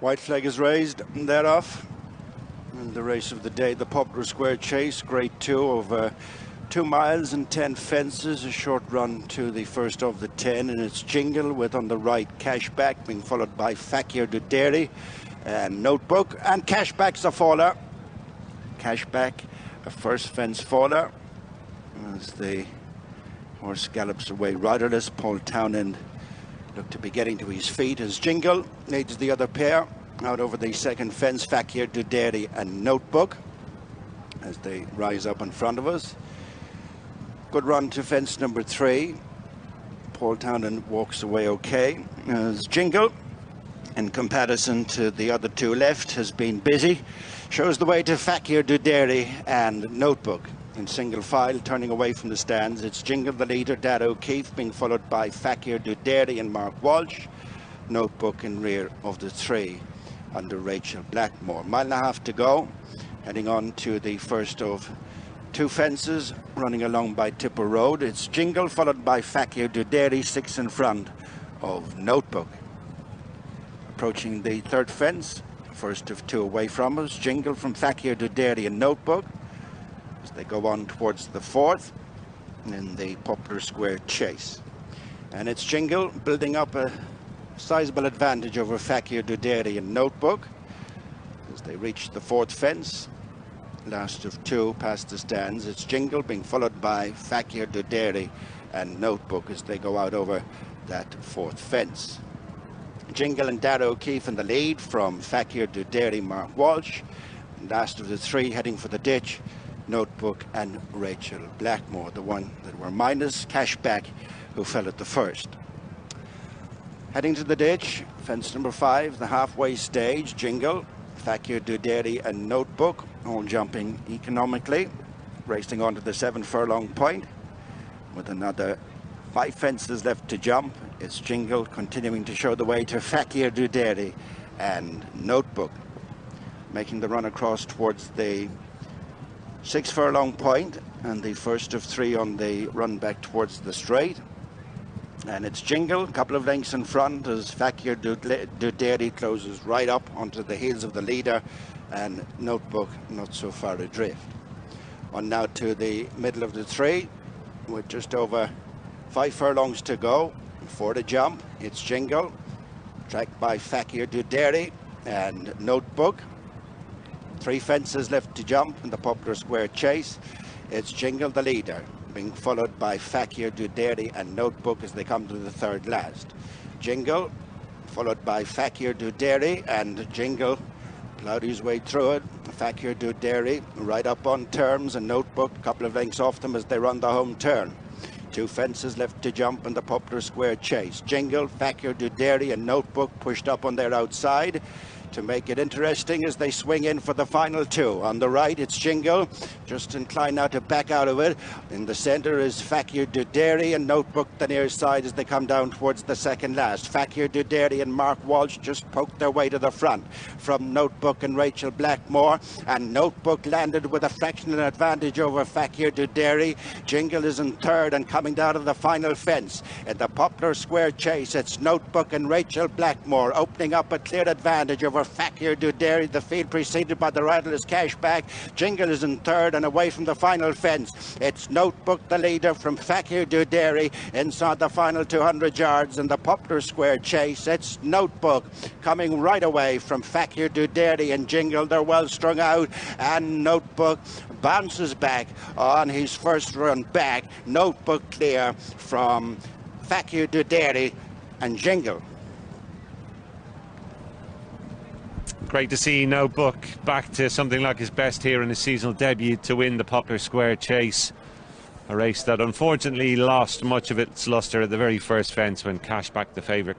White flag is raised and they're off. And the race of the day, the Poplar Square Chase, Grade 2 over 2 miles and 10 fences, a short run to the first of the 10, and it's Jingle with on the right Cashback, being followed by Fakir de Dairy and Notebook, and Cashback's a faller. Cashback, a first fence faller, as the horse gallops away riderless. Paul Townend looked to be getting to his feet as Jingle leads the other pair out over the second fence, Fakir de Dairy and Notebook, as they rise up in front of us. Good run to fence number 3. Paul Townend walks away okay, as Jingle, in comparison to the other two left, has been busy. Shows the way to Fakir de Dairy and Notebook. In single file, turning away from the stands, it's Jingle the leader, Dad O'Keefe, being followed by Fakir de Dairy and Mark Walsh. Notebook in rear of the 3 under Rachel Blackmore. 1.5 miles to go, heading on to the first of 2 fences, running along by Tipper Road. It's Jingle followed by Fakir de Dairy, 6 in front of Notebook. Approaching the third fence, first of 2 away from us, Jingle from Fakir de Dairy and Notebook, as they go on towards the fourth in the Poplar Square Chase. And it's Jingle building up a sizable advantage over Fakir de Dairy and Notebook as they reach the fourth fence. Last of 2 past the stands, it's Jingle being followed by Fakir de Dairy and Notebook as they go out over that fourth fence. Jingle and Dad O'Keefe in the lead from Fakir de Dairy, Mark Walsh. And last of the 3 heading for the ditch, Notebook and Rachel Blackmore, the one that were minus, Cashback, who fell at the first. Heading to the ditch, fence number 5, the halfway stage, Jingle, Fakir de Dairy and Notebook, all jumping economically, racing on to the 7 furlong point with another 5 fences left to jump. It's Jingle continuing to show the way to Fakir de Dairy and Notebook, making the run across towards the 6 furlong point and the first of 3 on the run back towards the straight. And it's Jingle, a couple of lengths in front as Fakir de Dairy closes right up onto the heels of the leader, and Notebook not so far adrift. On now to the middle of the 3 with just over 5 furlongs to go. For the jump, it's Jingle, tracked by Fakir de Dairy and Notebook. 3 fences left to jump in the Poplar Square Chase. It's Jingle the leader, being followed by Fakir de Dairy and Notebook as they come to the third last. Jingle followed by Fakir de Dairy, and Jingle plowed his way through it. Fakir de Dairy right up on terms, and Notebook a couple of lengths off them as they run the home turn. 2 fences left to jump in the Poplar Square Chase. Jingle, Fakir de Dairy and Notebook pushed up on their outside to make it interesting as they swing in for the final 2. On the right, it's Jingle, just inclined now to back out of it. In the center is Fakir de Dairy and Notebook the near side as they come down towards the second last. Fakir de Dairy and Mark Walsh just poked their way to the front from Notebook and Rachel Blackmore, and Notebook landed with a fractional advantage over Fakir de Dairy. Jingle is in third and coming down to the final fence. In the Poplar Square Chase, it's Notebook and Rachel Blackmore opening up a clear advantage over Fakir de Dairy. The field preceded by the riderless Cashback. Jingle is in third and away from the final fence. It's Notebook the leader from Fakir de Dairy inside the final 200 yards in the Poplar Square Chase. It's Notebook coming right away from Fakir de Dairy and Jingle. They're well strung out, and Notebook bounces back on his first run back. Notebook clear from Fakir de Dairy and Jingle. Great to see Notebook back to something like his best here in his seasonal debut to win the Poplar Square Chase. A race that unfortunately lost much of its lustre at the very first fence when Cashback, the favourite,